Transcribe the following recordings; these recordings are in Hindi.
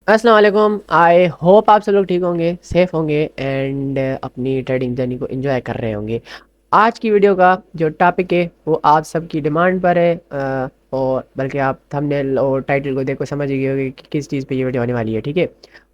अस्सलाम वालेकुम। आई होप आप सब लोग ठीक होंगे, सेफ होंगे एंड अपनी ट्रेडिंग जर्नी को एंजॉय कर रहे होंगे। आज की वीडियो का जो टॉपिक है वो आप सबकी डिमांड पर है, और बल्कि आप थंबनेल और टाइटल को देखो समझ ही गए होंगे कि किस चीज़ पे ये वीडियो होने वाली है। ठीक है,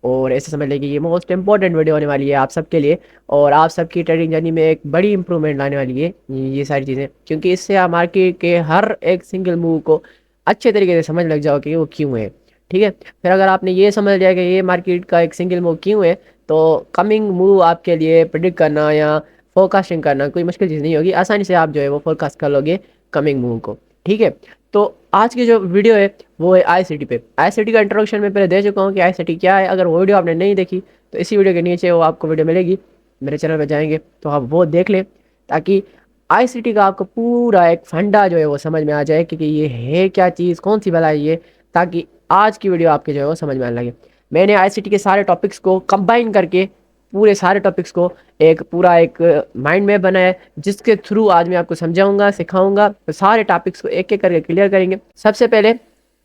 और ऐसे समझ लें कि ये मोस्ट इंपॉर्टेंट वीडियो होने वाली है आप सबके लिए, और आप सबकी ट्रेडिंग जर्नी में एक बड़ी इंप्रूवमेंट लाने वाली है ये सारी चीज़ें, क्योंकि इससे आप मार्केट के हर एक सिंगल मूव को अच्छे तरीके से समझ लग जाओ कि वो क्यों है। ठीक है, फिर अगर आपने ये समझ लिया कि ये मार्केट का एक सिंगल मूव क्यों है, तो कमिंग मूव आपके लिए प्रिडिक्ट करना या फोरकास्टिंग करना कोई मुश्किल चीज़ नहीं होगी। आसानी से आप जो है वो फोरकास्ट कर लोगे कमिंग मूव को। ठीक है, तो आज की जो वीडियो है वो है आईसीटी पे। आईसीटी का इंट्रोडक्शन में पहले दे चुका हूँ कि आईसीटी क्या है। अगर वो वीडियो आपने नहीं देखी तो इसी वीडियो के नीचे वो आपको वीडियो मिलेगी, मेरे चैनल पर जाएंगे तो आप वो देख लें, ताकि आईसीटी का आपको पूरा एक फंडा जो है वो समझ में आ जाए कि ये है क्या चीज़, कौन सी भलाई ये, ताकि आज की वीडियो आपके जो है वो समझ में आने लगे। मैंने आईसीटी के सारे टॉपिक्स को कंबाइन करके पूरे सारे टॉपिक्स को एक पूरा एक माइंड मैप बनाया है, जिसके थ्रू आज मैं आपको समझाऊंगा, सिखाऊंगा, तो सारे टॉपिक्स को एक एक करके क्लियर करेंगे। सबसे पहले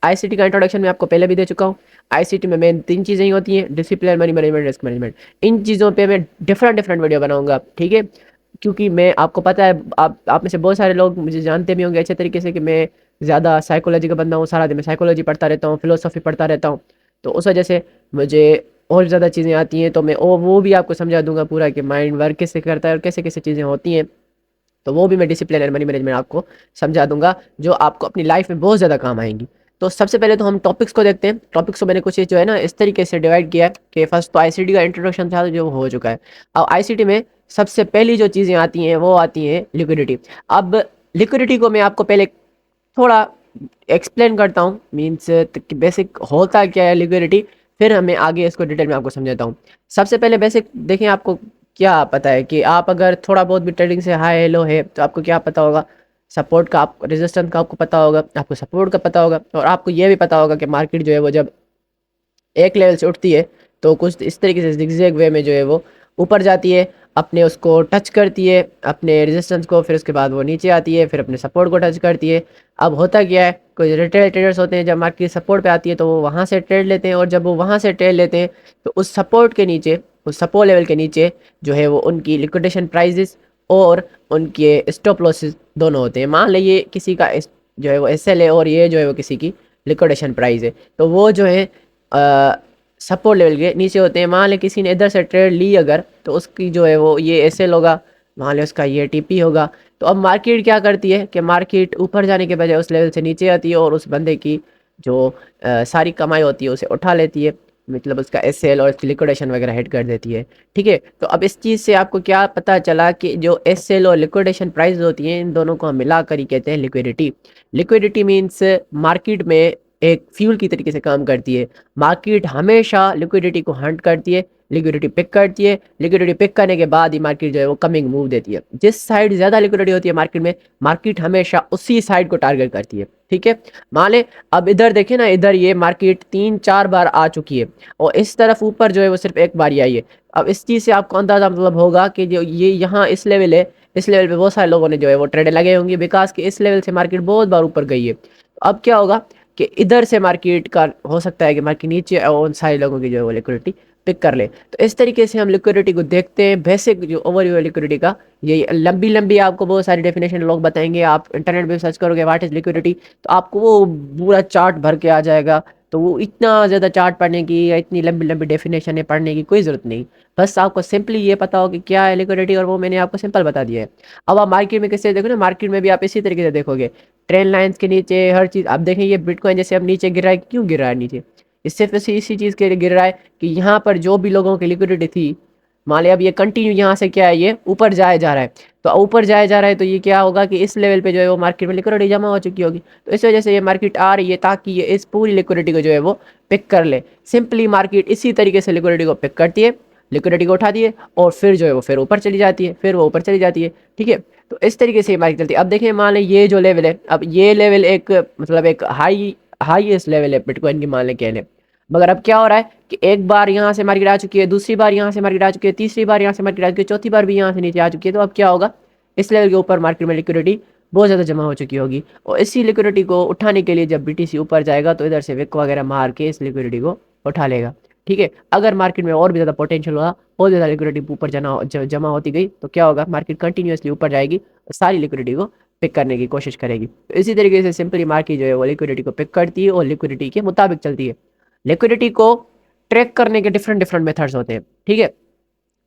आईसीटी का इंट्रोडक्शन मैं आपको पहले भी दे चुका हूँ। आईसीटी में मेन तीन चीज़ें ही होती हैं: discipline, money management, risk management. इन चीज़ों पे मैं डिफरेंट डिफरेंट वीडियो बनाऊंगा। ठीक है, क्योंकि मैं आपको पता है, आप में से बहुत सारे लोग मुझे जानते भी होंगे अच्छे तरीके से कि मैं ज़्यादा साइकोलॉजी का बंदा हूँ। सारा दिन मैं साइकोलॉजी पढ़ता रहता हूँ, फिलोसफी पढ़ता रहता हूँ, तो उस वजह से मुझे और ज़्यादा चीज़ें आती हैं। तो मैं वो भी आपको समझा दूंगा पूरा कि माइंड वर्क कैसे करता है और कैसे कैसे चीज़ें होती हैं। तो वो भी मैं डिसिप्लिन एंड मनी मैनेजमेंट आपको समझा दूंगा, जो आपको अपनी लाइफ में बहुत ज़्यादा काम आएंगी। तो सबसे पहले तो हम टॉपिक्स को देखते हैं। टॉपिक्स को मैंने कुछ जो है ना इस तरीके से डिवाइड किया है कि फर्स्ट तो आईसीटी का इंट्रोडक्शन था जो हो चुका है। अब आईसीटी में सबसे पहली जो चीज़ें आती हैं वो आती हैं लिक्विडिटी। अब लिक्विडिटी को मैं आपको पहले थोड़ा एक्सप्लेन करता हूँ, मीन्स बेसिक होता क्या है लिक्विडिटी, फिर हमें आगे इसको डिटेल में आपको समझाता हूँ। सबसे पहले बेसिक देखें, आपको क्या पता है कि आप अगर थोड़ा बहुत भी ट्रेडिंग से हाई लो है तो आपको क्या पता होगा? सपोर्ट का, आपको रेजिस्टेंस का आपको पता होगा, आपको सपोर्ट का पता होगा, और आपको ये भी पता होगा कि मार्केट जो है वो जब एक लेवल से उठती है तो कुछ इस तरीके से जिगजैग वे में जो है वो ऊपर जाती है, अपने उसको टच करती है अपने रेजिस्टेंस को, फिर उसके बाद वो नीचे आती है, फिर अपने सपोर्ट को टच करती है। अब होता क्या है, कुछ रिटेल ट्रेडर्स होते हैं, जब मार्केट सपोर्ट पे आती है तो वो वहाँ से ट्रेड लेते हैं, और जब वो वहाँ से ट्रेड लेते हैं तो उस सपोर्ट के नीचे, उस सपोर्ट लेवल के नीचे जो है वो उनकी लिक्विडेशन प्राइजेस और उनके स्टॉप लॉसेस दोनों होते हैं। मान लीजिए किसी का जो है वो एसएल है और ये जो है वो किसी की लिक्विडेशन प्राइस है, तो वो जो है सपोर्ट लेवल के नीचे होते हैं। मान लें किसी ने इधर से ट्रेड ली अगर, तो उसकी जो है वो ये एसएल होगा, मान लें उसका ये टीपी होगा। तो अब मार्केट क्या करती है कि मार्केट ऊपर जाने के बजाय उस लेवल से नीचे आती है और उस बंदे की जो सारी कमाई होती है उसे उठा लेती है, मतलब उसका एसएल और उसकी लिक्विडेशन वगैरह हिट कर देती है। ठीक है, तो अब इस चीज़ से आपको क्या पता चला कि जो एसएल और लिक्विडेशन प्राइस होती हैं इन दोनों को हम मिला कर ही कहते हैं लिक्विडिटी। लिक्विडिटी मीन्स मार्केट में एक फ्यूल की तरीके से काम करती है। मार्केट हमेशा लिक्विडिटी को हंट करती है, लिक्विडिटी पिक करती है, लिक्विडिटी पिक करने के बाद ही मार्केट जो है वो कमिंग मूव देती है। जिस साइड ज़्यादा लिक्विडिटी होती है मार्केट में, मार्केट हमेशा उसी साइड को टारगेट करती है। ठीक है, मान ले अब इधर देखें ना, इधर ये मार्केट 3-4 बार आ चुकी है और इस तरफ ऊपर जो है वो सिर्फ एक बार ही आई है। अब इस चीज़ से आपको अंदाजा मतलब होगा कि जो ये यहाँ इस लेवल है, इस लेवल पे बहुत सारे लोगों ने जो है वो ट्रेड लगे होंगे, बिकॉज कि इस लेवल से मार्केट बहुत बार ऊपर गई है। अब क्या होगा कि इधर से मार्केट का हो सकता है कि मार्केट नीचे और उन सारे लोगों की जो है वो लिक्विडिटी पिक कर ले। तो इस तरीके से हम लिक्विडिटी को देखते हैं। बेसिक जो ओवरव्यू लिक्विडिटी का ये लंबी लंबी आपको बहुत सारी डेफिनेशन लोग बताएंगे। आप इंटरनेट पे सर्च करोगे व्हाट इज लिक्विडिटी, तो आपको वो पूरा चार्ट भर के आ जाएगा। तो वो इतना ज़्यादा चार्ट पढ़ने की या इतनी लंबी लंबी डेफिनेशन है पढ़ने की कोई ज़रूरत नहीं। बस आपको सिंपली ये पता हो कि क्या है लिक्विडिटी, और वो मैंने आपको सिंपल बता दिया है। अब आप मार्केट में कैसे देखो ना, मार्केट में भी आप इसी तरीके से देखोगे, ट्रेन लाइंस के नीचे हर चीज़। आप देखें ये बिटकॉइन जैसे अब नीचे गिर रहा है, क्यों गिर रहा है नीचे? इससे फिर इसी चीज़ के लिए गिर रहा है कि यहाँ पर जो भी लोगों की लिक्विडिटी थी, मान लिया अब ये कंटिन्यू यहाँ से क्या है, ये ऊपर जाया जा रहा है। तो ऊपर जाया जा रहा है तो ये क्या होगा कि इस लेवल पे जो है वो मार्केट में लिक्विडिटी जमा हो चुकी होगी। तो इस वजह से ये मार्केट आ रही है ताकि ये इस पूरी लिक्विडिटी को जो है वो पिक कर ले। सिंपली मार्केट इसी तरीके से लिक्विडिटी को पिक करती है, लिक्विडिटी को उठाती है और फिर जो है वो फिर ऊपर चली जाती है, फिर वो ऊपर चली जाती है। ठीक है, तो इस तरीके से ये मार्केट चलती है। अब देखिए मान लें ये जो लेवल है, अब ये लेवल एक मतलब एक हाईएस्ट लेवल है बिटकॉइन की, मान लें कह लें। मगर अब क्या हो रहा है कि एक बार यहाँ से मार्केट आ चुकी है, दूसरी बार यहाँ से मार्केट आ चुकी है, तीसरी बार यहाँ से मार्केट आ चुकी है, चौथी बार भी यहाँ से नीचे आ चुकी है। तो अब क्या होगा, इस लेवल के ऊपर मार्केट में लिक्विडिटी बहुत ज़्यादा जमा हो चुकी होगी, और इसी लिक्विडिटी को उठाने के लिए जब बीटीसी ऊपर जाएगा तो इधर से विक वगैरह मार के इस लिक्विडिटी को उठा लेगा। ठीक है, अगर मार्केट में और भी ज़्यादा पोटेंशियल हुआ, और ज़्यादा लिक्विडिटी ऊपर जमा होती गई, तो क्या होगा, मार्केट कंटिन्यूअसली ऊपर जाएगी और सारी लिक्विडिटी को पिक करने की कोशिश करेगी। तो इसी तरीके से सिंपली मार्केट जो है वो लिक्विडिटी को पिक करती है और लिक्विडिटी के मुताबिक चलती है। लिक्विडिटी को ट्रैक करने के डिफरेंट डिफरेंट मेथड्स होते हैं। ठीक है,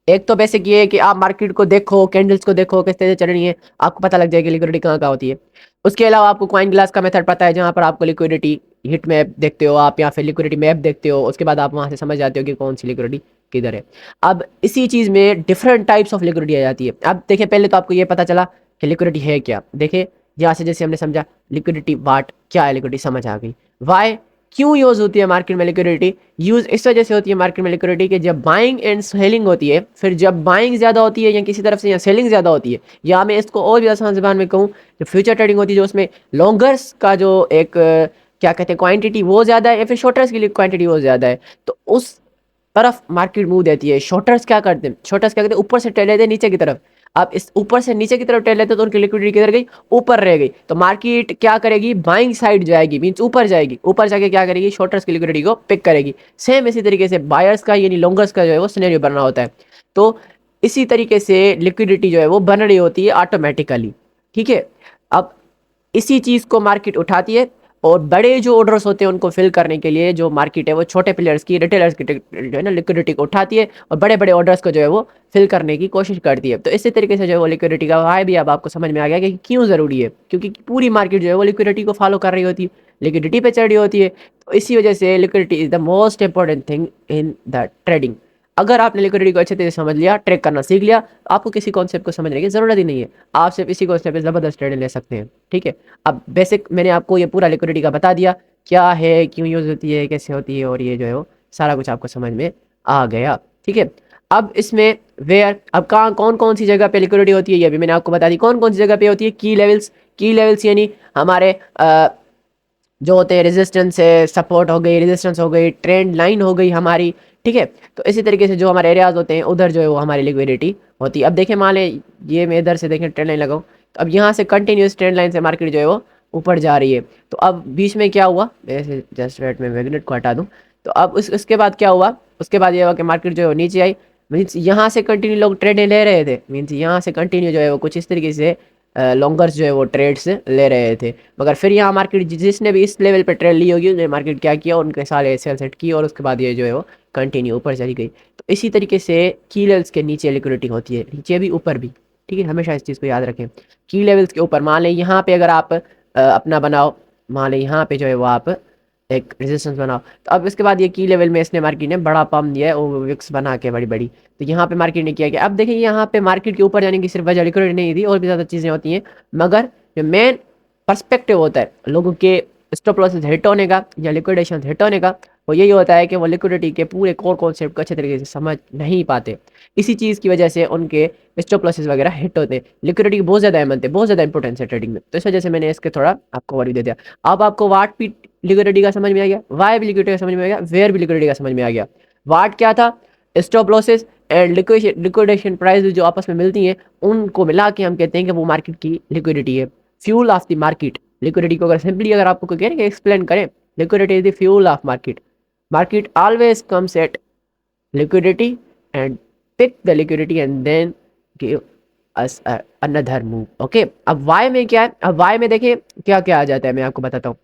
एक तो बेसिक ये है कि आप मार्केट को देखो, कैंडल्स को देखो किस तरह से चल रही है, आपको पता लग जाएगा लिक्विडिटी कहाँ कहाँ होती है। उसके अलावा आपको कॉइन ग्लास का मेथड पता है, जहाँ पर आपको लिक्विडिटी हिट मैप देखते हो आप, या फिर लिक्विडिटी मैप देखते हो, उसके बाद आप वहाँ से समझ जाते हो कि कौन सी लिक्विडिटी किधर है। अब इसी चीज़ में डिफरेंट टाइप्स ऑफ लिक्विडिटी आ जाती है। अब देखिए, पहले तो आपको ये पता चला कि लिक्विडिटी है क्या। देखिए, यहाँ से जैसे हमने समझा लिक्विडिटी वाट क्या है, लिक्विडिटी समझ आ गई। वाई, क्यों यूज़ होती है मार्केट में लिक्विडिटी, यूज़ इस वजह से होती है मार्केट में लिक्विडिटी कि जब बाइंग एंड सेलिंग होती है, फिर जब बाइंग ज़्यादा होती है या किसी तरफ से या सेलिंग ज़्यादा होती है, या मैं इसको और भी आसान ज़बान में कहूँ, जो फ्यूचर ट्रेडिंग होती है, जो उसमें लॉन्गर्स का जो एक क्या कहते हैं क्वांटिटी वो ज़्यादा है, या फिर शॉर्टर्स की लिए क्वांटिटी वो ज़्यादा है, तो उस तरफ मार्केट मूव देती है। शॉर्टर्स क्या करते हैं, शॉर्टर्स क्या करते हैं, ऊपर से टेल लेते हैं नीचे की तरफ। आप इस ऊपर से नीचे की तरफ टेल लेते हैं तो उनकी लिक्विडिटी किधर गई, ऊपर रह गई। तो मार्केट क्या करेगी, बाइंग साइड जाएगी, मींस ऊपर जाएगी, ऊपर जाके क्या करेगी, शॉर्टर्स की लिक्विडिटी को पिक करेगी। सेम इसी तरीके से बायर्स का यानी लॉन्गर्स का जो है वो सिनेरियो बनना होता है। तो इसी तरीके से लिक्विडिटी जो है वो बन रही होती है ऑटोमेटिकली। ठीक है, अब इसी चीज़ को मार्केट उठाती है, और बड़े जो ऑर्डर्स होते हैं उनको फिल करने के लिए जो मार्केट है वो छोटे प्लेयर्स की, रिटेलर्स की जो है ना लिक्विडिटी को उठाती है, और बड़े बड़े ऑर्डर्स को जो है वो फिल करने की कोशिश करती है। तो इसी तरीके से जो है वो लिक्विडिटी का वाई भी अब आपको समझ में आ गया कि क्यों ज़रूरी है, क्योंकि पूरी मार्केट जो है वो लिक्विडिटी को फॉलो कर रही होती है, लिक्विडिटी पे चढ़ रही होती है। तो इसी वजह से liquidity is the most important thing in the trading. अगर आपने लिक्विडिटी को अच्छे तरह से समझ लिया, ट्रेक करना सीख लिया, आपको किसी कॉन्सेप्ट को समझने की ज़रूरत ही नहीं है। आप सिर्फ इसी कॉन्सेप्ट पे ज़बरदस्त ट्रेडिंग ले सकते हैं। ठीक है, अब बेसिक मैंने आपको ये पूरा लिक्विडिटी का बता दिया, क्या है, क्यों यूज़ होती है, कैसे होती है, और ये जो है वो सारा कुछ आपको समझ में आ गया। ठीक है, अब इसमें वेयर, अब कहाँ कौन कौन सी जगह पे लिक्विडिटी होती है ये भी मैंने आपको बता दी। कौन कौन सी जगह पे होती है, की लेवल्स। की लेवल्स यानी हमारे जो होते हैं रेजिस्टेंस है, सपोर्ट हो गई, रेजिस्टेंस हो गई, ट्रेंड लाइन हो गई हमारी। ठीक है, तो इसी तरीके से जो हमारे एरियाज होते हैं उधर जो है वो हमारी लिक्विडिटी होती है। अब देखें, मान लें ये मैं इधर से देखें ट्रेंड लाइन लगाऊँ, तो अब यहाँ से कंटिन्यूस ट्रेंड लाइन से मार्केट जो है वो ऊपर जा रही है। तो अब बीच में क्या हुआ, ऐसे जस्ट वेट में मैग्नेट को हटा दूँ, तो अब उसके बाद क्या हुआ, उसके बाद ये हुआ कि मार्केट जो है वो नीचे आई। मीन्स यहाँ से कंटिन्यू लोग ट्रेड ले रहे थे, मीन्स यहाँ से कंटिन्यू जो है वो कुछ इस तरीके से लॉन्गर्स जो है वो ट्रेड्स ले रहे थे। मगर फिर यहाँ मार्केट जिसने भी इस लेवल पे ट्रेड ली होगी, उसने मार्केट क्या किया, उनके सारे सेल सेट की, और उसके बाद ये जो है वो कंटिन्यू ऊपर चली गई। तो इसी तरीके से की लेवल्स के नीचे लिक्विडिटी होती है, नीचे भी ऊपर भी। ठीक है, हमेशा इस चीज़ को याद रखें। की लेवल्स के ऊपर मान लें यहाँ पे अगर आप अपना बनाओ, मान लें यहाँ पे जो है वो आप एक रेजिस्टेंस बनाओ, तो अब इसके बाद ये की लेवल में इसने मार्केट ने बड़ा पम्प दिया है, वो विक्स बना के बड़ी बड़ी। तो यहाँ पे मार्केट ने किया कि अब देखिए, यहाँ पे मार्केट के ऊपर जाने की सिर्फ वजह लिक्विडिटी नहीं थी, और भी ज़्यादा चीज़ें होती हैं। मगर जो मेन पर्सपेक्टिव होता है लोगों के स्टॉप लॉसेस हिट होने का या लिक्विडेशन हिट होने का, वो यही होता है कि वो लिक्विडिटी के पूरे कोर कॉन्सेप्ट को अच्छे तरीके से समझ नहीं पाते। इसी चीज़ की वजह से उनके स्टॉप लॉसेस वगैरह हिट होते हैं। लिक्विडिटी की बहुत ज़्यादा अहमियत है, बहुत ज़्यादा इंपॉर्टेंस है ट्रेडिंग में, तो इस वजह से मैंने इसके थोड़ा आपको ओवरव्यू दे दिया। अब आपको वाट भी लिक्विडिटी का समझ में आ गया, वाई भी लिक्विडिटी का समझ में आ गया, वेयर भी लिक्विडिटी का समझ में आ गया। वाट क्या था, stop losses and liquidation price जो आपस में मिलती हैं, उनको मिला के हम कहते हैं कि वो मार्केट की लिक्विडिटी है, fuel of the market. Liquidity को अगर सिंपली अगर आपको कोई कह रहे कि एक्सप्लेन करें, liquidity is the fuel of market. Market always comes at liquidity and pick the liquidity and then give us another move. Okay, अब वाई में क्या है, अब वाई में देखिए क्या क्या आ जाता है, मैं आपको बताता हूँ।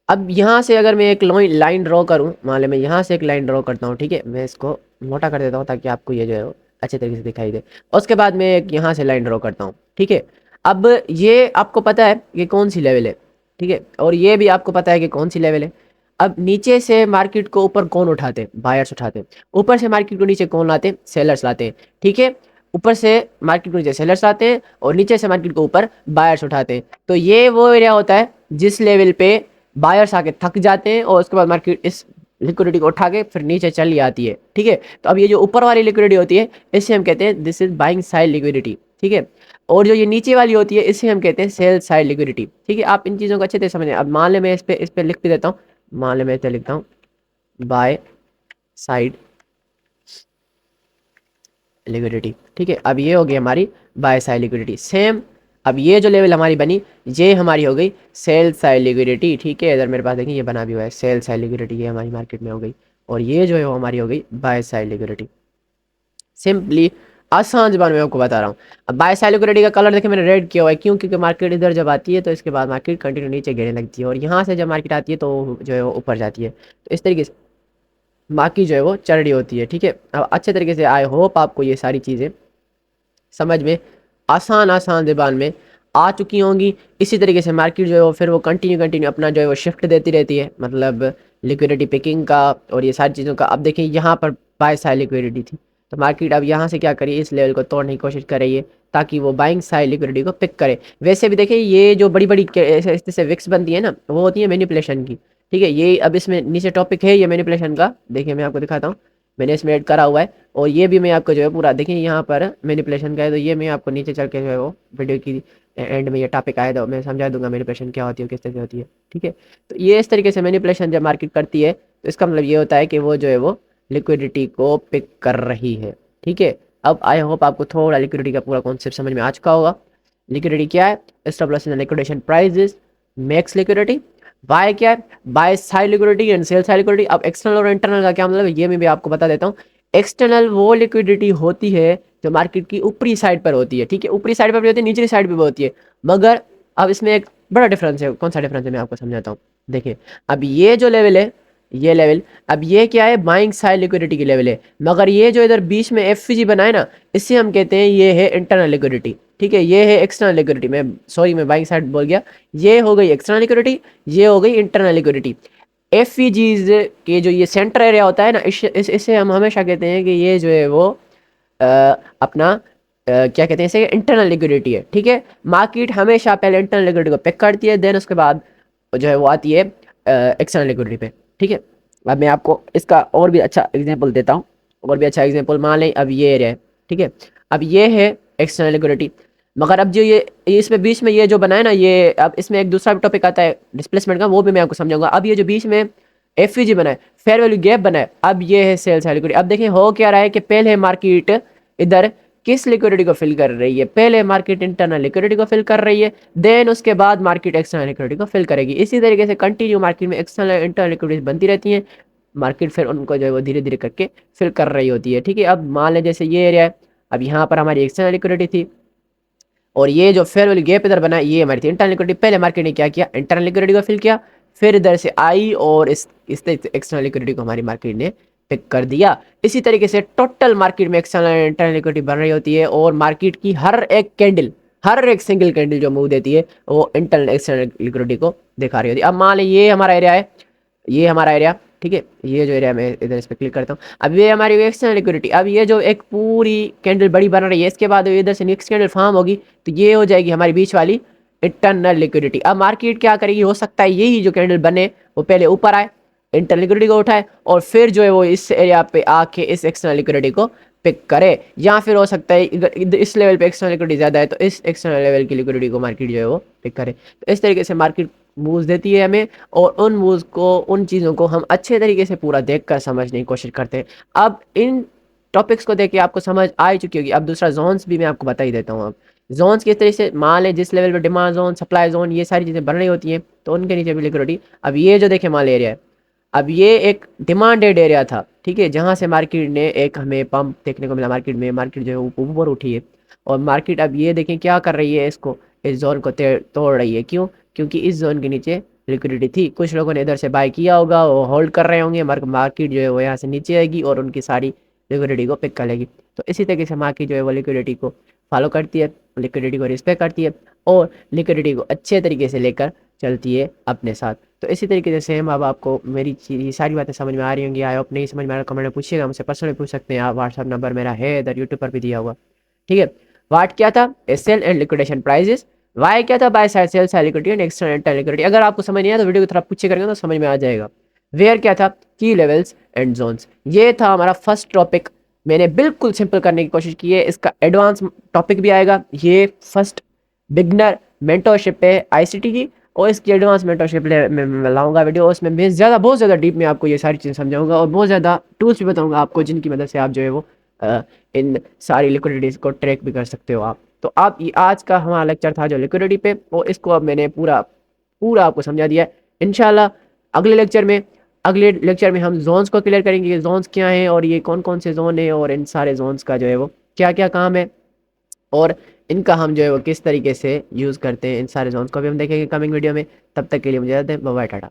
अब यहाँ से अगर मैं एक लाइन ड्रॉ करूँ, मान लो मैं यहाँ से एक लाइन ड्रॉ करता हूँ। ठीक है, मैं इसको मोटा कर देता हूँ ताकि आपको ये जो है वो अच्छे तरीके से दिखाई दे। उसके बाद मैं एक यहाँ से लाइन ड्रॉ करता हूँ। ठीक है, अब ये आपको पता है कि कौन सी लेवल है। ठीक है, और ये भी आपको पता है कि कौन सी लेवल है। अब नीचे से मार्केट को ऊपर कौन उठाते हैं, बायर्स उठाते हैं। ऊपर से मार्केट को नीचे कौन लाते हैं, सेलर्स लाते हैं। ठीक है, ऊपर से मार्केट को नीचे सेलर्स लाते हैं और नीचे से मार्केट को ऊपर बायर्स उठाते हैं। तो ये वो एरिया होता है जिस लेवल पे बायर्स आके थक जाते हैं, और उसके बाद मार्केट इस लिक्विडिटी को उठा के फिर नीचे चली आती है। ठीक है, तो अब ये जो ऊपर वाली लिक्विडिटी होती है, इससे हम कहते हैं this is buying side liquidity. ठीक है, और जो ये नीचे वाली होती है, इसे हम कहते हैं सेल साइड लिक्विडिटी। ठीक है, आप इन चीज़ों को अच्छे से समझें। अब मान ले मैं इस पे लिख भी देता हूँ, मान ले मैं इसे लिखता हूँ बाय साइड लिक्विडिटी। ठीक है, अब ये हो गई हमारी बाय साइड लिक्विडिटी। सेम अब ये जो लेवल हमारी बनी, ये हमारी हो गई सेल साइड लिक्विडिटी। ठीक है, इधर मेरे पास देखिए ये बना भी हुआ है सेल साइड लिक्विडिटी, ये हमारी मार्केट में हो गई। और ये जो है वो हमारी हो गई बाय साइड लिक्विडिटी। सिंपली आसान ज़बान में आपको बता रहा हूँ। अब बाय साइड लिक्विडिटी का कलर देखिए मैंने रेड किया हुआ है, क्यों? क्योंकि मार्केट इधर जब आती है तो इसके बाद मार्केट कंटिन्यू नीचे गिरने लगती है, और यहाँ से जब मार्केट आती है तो जो है वो ऊपर जाती है। तो इस तरीके से बाकी जो है वो चरड़ी होती है। ठीक है, अब अच्छे तरीके से आई होप आपको ये सारी चीज़ें समझ में आसान आसान ज़बान में आ चुकी होंगी। इसी तरीके से मार्केट जो है वो फिर वो कंटिन्यू अपना जो है वो शिफ्ट देती रहती है, मतलब लिक्विडिटी पिकिंग का और ये सारी चीज़ों का। अब देखिए यहाँ पर बाय साइड लिक्विडिटी थी, तो मार्केट अब यहाँ से क्या करिए, इस लेवल को तोड़ने की कोशिश कर रही है ताकि वो बाइंग साइड लिक्विडिटी को पिक करे। वैसे भी देखिए ये जो बड़ी बड़ी ऐसे विक्स बनती है ना, वो होती है मैनिपुलेशन की। ठीक है, ये अब इसमें नीचे टॉपिक है ये मैनिपुलेशन का, देखिए मैं आपको दिखाता हूँ, मैंने इसमें ऐड करा हुआ है। और ये भी मैं आपको जो है पूरा देखिए यहाँ पर मैनिपुलेशन का है, तो ये मैं आपको नीचे चल के जो है वो वीडियो की एंड में ये टॉपिक आया तो मैं समझा दूंगा मैनिपुलेशन क्या होती है, किस तरह से होती है। ठीक है, तो ये इस तरीके से मैनिपुलेशन जब मार्केट करती है तो इसका मतलब ये होता है कि वो जो है वो लिक्विडिटी को पिक कर रही है। ठीक है, अब आई होप आपको थोड़ा लिक्विडिटी का पूरा कॉन्सेप्ट समझ में आ चुका होगा। लिक्विडिटी क्या है? Establish in liquidation prices max liquidity. Buy क्या है? Buy side liquidity and sell side liquidity. अब एक्सटर्नल और इंटरनल का क्या मतलब है ये मैं भी आपको बता देता हूँ। एक्सटर्नल वो लिक्विडिटी होती है जो मार्केट की ऊपरी साइड पर होती है। ठीक है, ऊपरी साइड पर भी होती है, निचली साइड पर भी होती है, मगर अब इसमें एक बड़ा डिफरेंस है। कौन सा डिफरेंस है मैं आपको समझाता हूँ। देखिए अब ये जो लेवल है, ये लेवल, अब ये क्या है? बाइंग साइड लिक्विडिटी की लेवल है, मगर ये जो इधर बीच में एफ बना है ना, इससे हम कहते हैं ये है इंटरनल लिक्विडिटी। ठीक है, ये है एक्सटर्नल लिक्विडिटी। मैं सॉरी मैं बाइंग साइड बोल गया, ये हो गई एक्सटर्नल लिक्विडिटी, ये हो गई इंटरनल लिक्विडिटी। एफ के जो ये सेंटर एरिया होता है ना, इसे हम हमेशा कहते हैं कि ये जो है वो अ, अपना क्या कहते हैं इसे, इंटरनल लिक्विडिटी है। ठीक है, मार्केट हमेशा पहले इंटरनल लिक्विडिटी को पिक करती है, देन उसके बाद जो है वो आती है एक्सटर्नल लिक्विडिटी पे। ठीक है, अब मैं आपको इसका और भी अच्छा एग्जांपल देता हूँ, और भी अच्छा एग्जांपल मान लें। अब ये एरिया है, ठीक है, अब ये है एक्सटर्नल लिक्विडिटी, मगर अब जो ये इसमें बीच में ये जो बना है ना, ये अब इसमें एक दूसरा टॉपिक आता है डिस्प्लेसमेंट का, वो भी मैं आपको समझाऊंगा। अब ये जो बीच में एफ बना है, फेयर वैल्यू गैप बना है, अब ये है सेल साइड लिक्विडिटी। अब देखिए हो क्या रहा है कि पहले मार्केट इधर किस लिक्विडिटी को फिल कर रही है? पहले मार्केट इंटरनल लिक्विडिटी को फिल कर रही है, देन उसके बाद मार्केट एक्सटर्नल लिक्विडिटी को फिल करेगी। इसी तरीके से कंटिन्यू मार्केट में एक्सटर्नल इंटरनल लिक्विडिटी बनती रहती है, मार्केट फिर उनको जो है वो धीरे धीरे करके फिल कर रही होती है। ठीक है, अब मान लें जैसे ये एरिया है, अब यहाँ पर हमारी एक्सटर्नल लिक्विडिटी थी, और ये जो फेयर वैल्यू गैप इधर बना ये हमारी थी इंटरनल लिक्विडिटी। पहले मार्केट ने क्या किया? इंटरनल लिक्विडिटी को फिल किया, फिर इधर से आई और इस एक्सटर्नल लिक्विडिटी को हमारी मार्केट ने पिक कर दिया। इसी तरीके से टोटल मार्केट में एक्सटर्नल इंटरनल लिक्विडिटी बन रही होती है, और मार्केट की हर एक कैंडल, हर एक सिंगल कैंडल जो मूव देती है वो इंटरनल एक्सटर्नल लिक्विडिटी को दिखा रही होती है। अब मान लें ये हमारा एरिया है, ये हमारा एरिया, ठीक है, ये जो एरिया मैं इधर इस पर क्लिक करता हूँ। अब ये हमारी एक्सटर्नल लिक्विडिटी, अब ये जो एक पूरी कैंडल बड़ी बन रही है, इसके बाद इधर से नेक्स्ट कैंडल फॉर्म होगी, तो ये हो जाएगी हमारी बीच वाली इंटरनल लिक्विडिटी। अब मार्केट क्या करेगी? हो सकता है यही जो कैंडल बने वो पहले ऊपर आए, इंटरनल लिक्विडिटी को उठाए, और फिर जो है वो इस एरिया पे आके इस एक्सटर्नल लिक्विडिटी को पिक करे, या फिर हो सकता है इधर इस लेवल पे एक्सटर्नल लिक्विडिटी ज़्यादा है तो इस एक्सटर्नल लेवल की लिक्विडिटी को मार्केट जो है वो पिक करे। तो इस तरीके से मार्केट मूव्स देती है हमें, और उन मूव्स को, उन चीज़ों को हम अच्छे तरीके से पूरा देखकर समझने की कोशिश करते हैं। अब इन टॉपिक्स को देख के आपको समझ आ ही चुकी होगी। अब दूसरा जोन्स भी मैं आपको बता ही देता हूँ। अब जोन्स किस तरह से, मान लें जिस लेवल पे डिमांड जोन, सप्लाई जोन, ये सारी चीज़ें बन रही होती हैं, तो उनके नीचे भी लिक्विडिटी। अब ये जो देखें मान एरिया है, अब ये एक डिमांडेड एरिया था, ठीक है, जहाँ से मार्केट ने एक हमें पंप देखने को मिला मार्केट में, मार्केट जो है ऊपर उठी है, और मार्केट अब ये देखें क्या कर रही है, इसको, इस जोन को तोड़ रही है। क्यों? क्योंकि इस जोन के नीचे लिक्विडिटी थी, कुछ लोगों ने इधर से बाय किया होगा, वो होल्ड कर रहे होंगे, मार्केट जो है वो यहाँ से नीचे आएगी और उनकी सारी लिक्विडिटी को पिक कर लेगी। तो इसी तरीके से मार्केट जो है वो लिक्विडिटी को फॉलो करती है, लिक्विडिटी को रिस्पेक्ट करती है, और लिक्विडिटी को अच्छे तरीके से लेकर चलती है अपने साथ। तो इसी तरीके से सेम अब आपको मेरी ये सारी बातें समझ में आ रही होंगी। आई होप नहीं समझ में आ रहा कमेंट में पूछिएगा, मुझसे पर्सनली पूछ सकते हैं आप, व्हाट्सअप नंबर मेरा है इधर यूट्यूब पर भी दिया हुआ। ठीक है, वाट क्या था? Sell and liquidation prices. Why क्या था? Buy side sell side liquidity and external liquidity. अगर आपको समझ नहीं आया तो वीडियो को थोड़ा पूछे करेंगे तो समझ में आ जाएगा। वेयर क्या था? की लेवल्स एंड जोन्स। ये था हमारा फर्स्ट टॉपिक, मैंने बिल्कुल सिंपल करने की कोशिश की है। इसका एडवांस टॉपिक भी आएगा, ये फर्स्ट बिगनर मेंटरशिप है आईसीटी की, और इसकी एडवांस मेंटरशिप मैं लाऊंगा वीडियो, उसमें मैं बहुत ज़्यादा डीप में आपको ये सारी चीज़ें समझाऊंगा, और बहुत ज़्यादा टूल्स भी बताऊंगा आपको जिनकी मदद से आप जो है वो इन सारी लिक्विडिटीज़ को ट्रैक भी कर सकते हो आप। तो आप ये आज का हमारा लेक्चर था जो लिक्विडिटी पे, और इसको अब मैंने पूरा पूरा आपको समझा दिया है। इंशाल्लाह अगले लेक्चर में हम जोन्स को क्लियर करेंगे, ये जोन्स क्या हैं और ये कौन कौन से जोन है, और इन सारे जोन्स का जो है वो क्या क्या काम है, और इनका हम जो है वो किस तरीके से यूज़ करते हैं। इन सारे जोन्स को भी हम देखेंगे कमिंग वीडियो में। तब तक के लिए मुझे बाय बाय, टाटा।